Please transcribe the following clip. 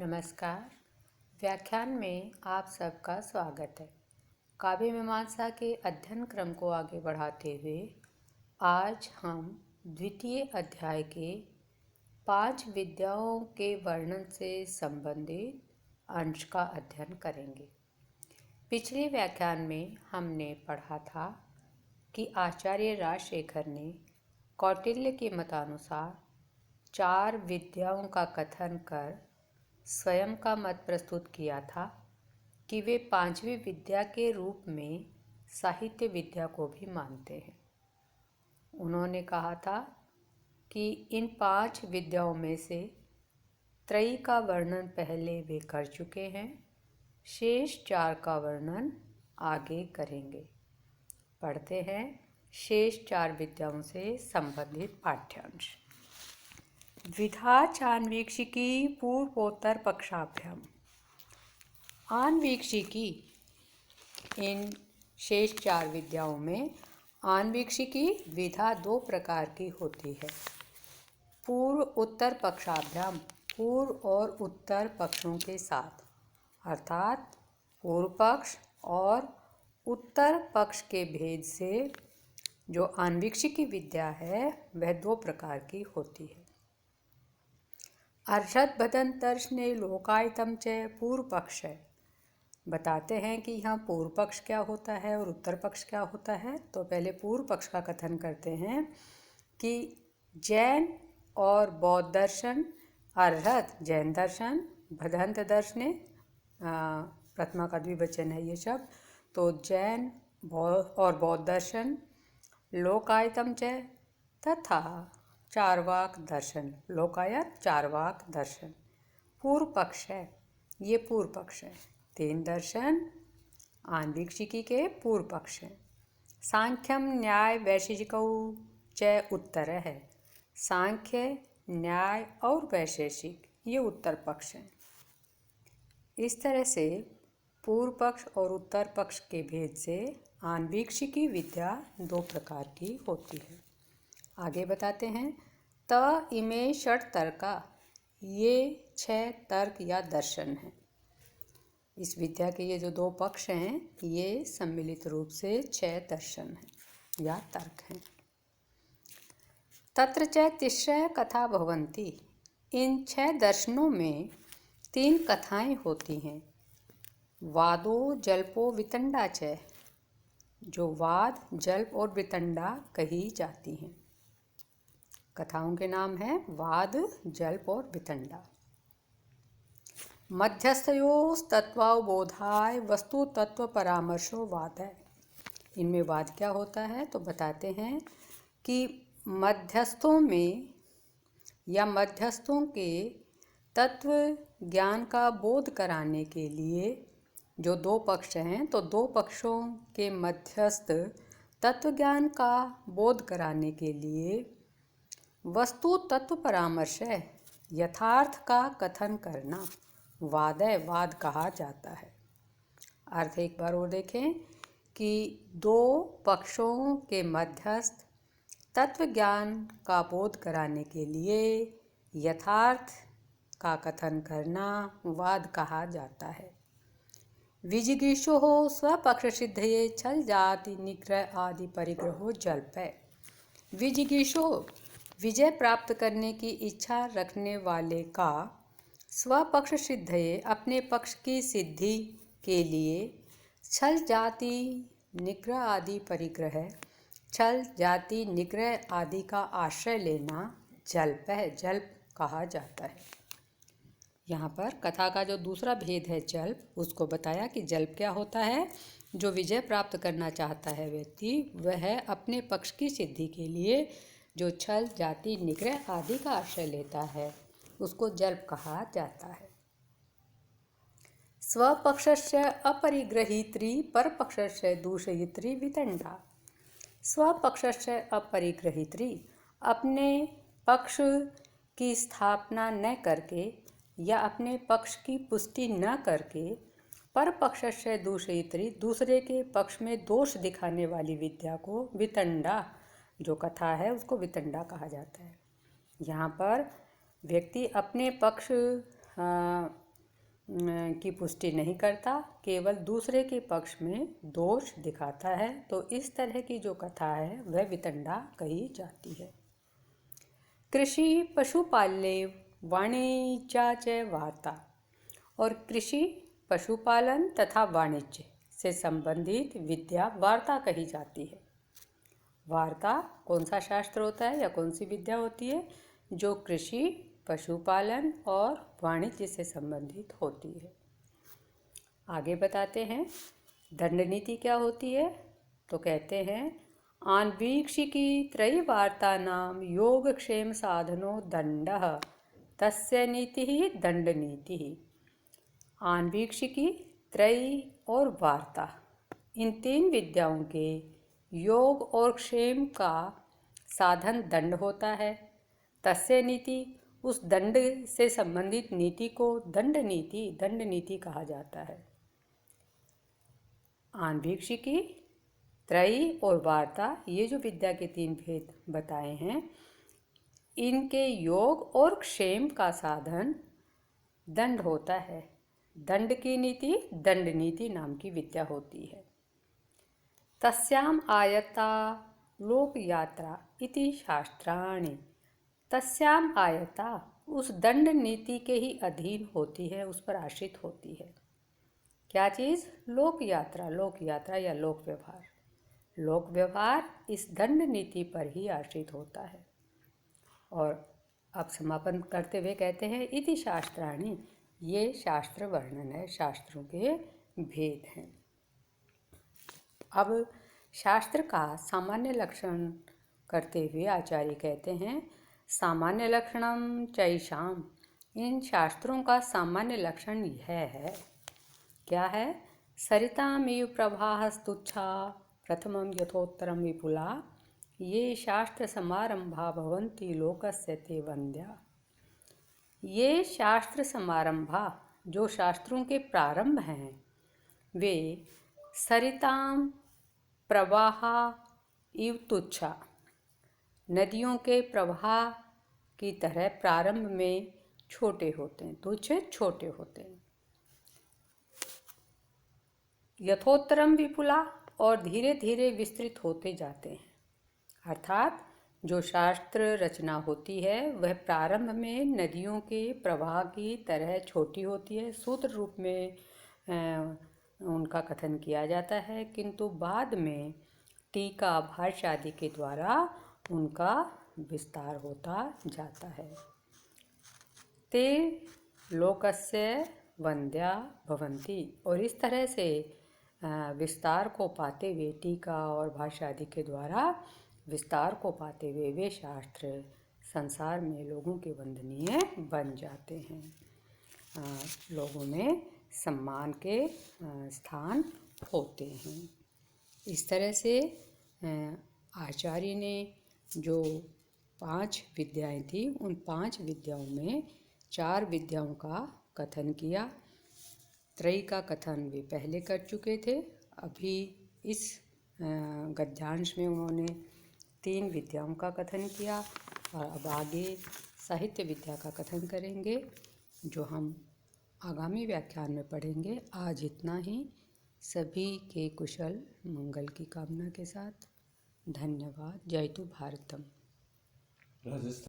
नमस्कार। व्याख्यान में आप सबका स्वागत है। काव्य मीमांसा के अध्ययन क्रम को आगे बढ़ाते हुए आज हम द्वितीय अध्याय के 5 विद्याओं के वर्णन से संबंधित अंश का अध्ययन करेंगे। पिछले व्याख्यान में हमने पढ़ा था कि आचार्य राजशेखर ने कौटिल्य के मतानुसार 4 विद्याओं का कथन कर स्वयं का मत प्रस्तुत किया था कि वे 5वीं विद्या के रूप में साहित्य विद्या को भी मानते हैं। उन्होंने कहा था कि इन 5 विद्याओं में से त्रयी का वर्णन पहले वे कर चुके हैं, शेष 4 का वर्णन आगे करेंगे। पढ़ते हैं शेष 4 विद्याओं से संबंधित पाठ्यांश। द्विधा चान्वीक्षिकी पूर्वोत्तर पक्षाभ्याम। आन्वीक्षिकी, इन शेष 4 विद्याओं में आन्वीक्षिकी विधा 2 प्रकार की होती है। पूर्व उत्तर पक्षाभ्याम, पूर्व और उत्तर पक्षों के साथ, अर्थात पूर्व पक्ष और उत्तर पक्ष के भेद से जो आन्वीक्षिकी विद्या है वह 2 प्रकार की होती है। अर्षद भदंतर्षणे लोकायतम च पूर्व पक्ष है। बताते हैं कि यहाँ पूर्व पक्ष क्या होता है और उत्तर पक्ष क्या होता है। तो पहले पूर्व पक्ष का कथन करते हैं कि जैन और बौद्ध दर्शन, अर्हत जैन दर्शन, भदंत दर्शने प्रथमा का द्विवचन है ये शब्द, तो जैन और बौद्ध दर्शन, लोकायतम च तथा चार्वाक दर्शन, लोकायत चार्वाक दर्शन पूर्व पक्ष है। ये पूर्व पक्ष है। 3 दर्शन आन्वीक्षिकी के पूर्व पक्ष हैं। सांख्यम न्याय वैशेषिकौ च उत्तर है। सांख्य, न्याय और वैशेषिक ये उत्तर पक्ष हैं। इस तरह से पूर्व पक्ष और उत्तर पक्ष के भेद से आन्वीक्षिकी विद्या 2 प्रकार की होती है। आगे बताते हैं त इमे षट तर्का, ये 6 तर्क या दर्शन हैं। इस विद्या के ये जो 2 पक्ष हैं ये सम्मिलित रूप से 6 दर्शन हैं या तर्क हैं। तत्र च तिस्रः कथा भवन्ति, इन 6 दर्शनों में 3 कथाएं होती हैं। वादो जल्पो वितंडा च, जो वाद, जल्प और वितंडा कही जाती हैं। कथाओं के नाम हैं वाद, जल्प और वितंडा। मध्यस्थयोस्तत्वावबोधाय वस्तु तत्व परामर्शो वाद है। इनमें वाद क्या होता है तो बताते हैं कि मध्यस्थों में या मध्यस्थों के तत्व ज्ञान का बोध कराने के लिए जो 2 पक्ष हैं, तो 2 पक्षों के मध्यस्थ तत्व ज्ञान का बोध कराने के लिए वस्तु तत्व परामर्श है, यथार्थ का कथन करना वाद है, वाद कहा जाता है। अर्थ एक बार और देखें कि 2 पक्षों के मध्यस्थ तत्व ज्ञान का बोध कराने के लिए यथार्थ का कथन करना वाद कहा जाता है। विजिगीषो स्वपक्ष सिद्धये छल जाति निग्रह आदि परिग्रहो जल्प है। विजिगीषो, विजय प्राप्त करने की इच्छा रखने वाले का स्वपक्ष सिद्धये, अपने पक्ष की सिद्धि के लिए छल जाति निग्रह आदि परिग्रह, छल जाति निग्रह आदि का आश्रय लेना जल्प है, जल्प कहा जाता है। यहाँ पर कथा का जो दूसरा भेद है जल्प, उसको बताया कि जल्प क्या होता है। जो विजय प्राप्त करना चाहता है व्यक्ति, वह अपने पक्ष की सिद्धि के लिए जो छल जाति निग्रह आदि का आश्रय लेता है उसको जल्प कहा जाता है। स्वपक्षस्य अपरिग्रहीत्री परपक्षस्य दूषयित्री वितंडा। स्वपक्षस्य अपरिग्रहीत्री, अपने पक्ष की स्थापना न करके या अपने पक्ष की पुष्टि न करके परपक्षस्य दूषयित्री, दूसरे के पक्ष में दोष दिखाने वाली विद्या को वितंडा, जो कथा है उसको वितंडा कहा जाता है। यहाँ पर व्यक्ति अपने पक्ष की पुष्टि नहीं करता, केवल दूसरे के पक्ष में दोष दिखाता है। तो इस तरह की जो कथा है वह वितंडा कही जाती है। कृषि पशुपाल्य वाणिज्या च वार्ता। और कृषि पशुपालन तथा वाणिज्य से संबंधित विद्या वार्ता कही जाती है। वार्ता कौन सा शास्त्र होता है या कौन सी विद्या होती है? जो कृषि पशुपालन और वाणिज्य से संबंधित होती है। आगे बताते हैं दंड नीति क्या होती है। तो कहते हैं आन्वीक्षिकी त्रयवार्ता नाम योगक्षेम साधनो दंडः तस्य नीति ही दंड नीति ही। आन्वीक्षिकी, त्रयी और वार्ता, इन 3 विद्याओं के योग और क्षेम का साधन दंड होता है। तस्य नीति, उस दंड से संबंधित नीति को दंड नीति कहा जाता है। आन्वीक्षिकी, त्रयी और वार्ता, ये जो विद्या के 3 भेद बताए हैं, इनके योग और क्षेम का साधन दंड होता है। दंड की नीति दंड नीति नाम की विद्या होती है। तस्याम आयता लोक यात्रा इति शास्त्राणि। तस्याम आयता, उस दंड नीति के ही अधीन होती है, उस पर आश्रित होती है। क्या चीज़? लोक यात्रा या लोक व्यवहार। लोक व्यवहार इस दंड नीति पर ही आश्रित होता है। और अब समापन करते हुए कहते हैं इति शास्त्राणि, ये शास्त्र वर्णन है, शास्त्रों के भेद हैं। अब शास्त्र का सामान्य लक्षण करते हुए आचार्य कहते हैं सामान्य लक्षणम चैषाम। इन शास्त्रों का सामान्य लक्षण यह है। क्या है? सरितामिव प्रवाहस्तुच्छा प्रथमं यथोत्तरं विपुला ये शास्त्र समारंभा भवन्ति लोकस्य ते वन्द्या। ये शास्त्र समारंभा, जो शास्त्रों के प्रारंभ हैं, वे सरिताम प्रवाह इव तुच्छा, नदियों के प्रवाह की तरह प्रारंभ में छोटे होते हैं, तुच्छ छोटे होते हैं। यथोत्तरम विपुला, और धीरे धीरे विस्तृत होते जाते हैं। अर्थात जो शास्त्र रचना होती है वह प्रारंभ में नदियों के प्रवाह की तरह छोटी होती है, सूत्र रूप में उनका कथन किया जाता है, किंतु बाद में टीका भाष्य आदि के द्वारा उनका विस्तार होता जाता है। ते लोकस्य वन्द्या भवन्ति, और इस तरह से विस्तार को पाते हुए, टीका और भाष्य आदि के द्वारा विस्तार को पाते हुए वे शास्त्र संसार में लोगों के वंदनीय बन जाते हैं, लोगों में सम्मान के स्थान होते हैं। इस तरह से आचार्य ने जो 5 विद्याएं थी, उन 5 विद्याओं में 4 विद्याओं का कथन किया। त्रयी का कथन वे पहले कर चुके थे। अभी इस गद्यांश में उन्होंने 3 विद्याओं का कथन किया, और अब आगे साहित्य विद्या का कथन करेंगे, जो हम आगामी व्याख्यान में पढ़ेंगे। आज इतना ही। सभी के कुशल मंगल की कामना के साथ धन्यवाद। जयतु भारतम।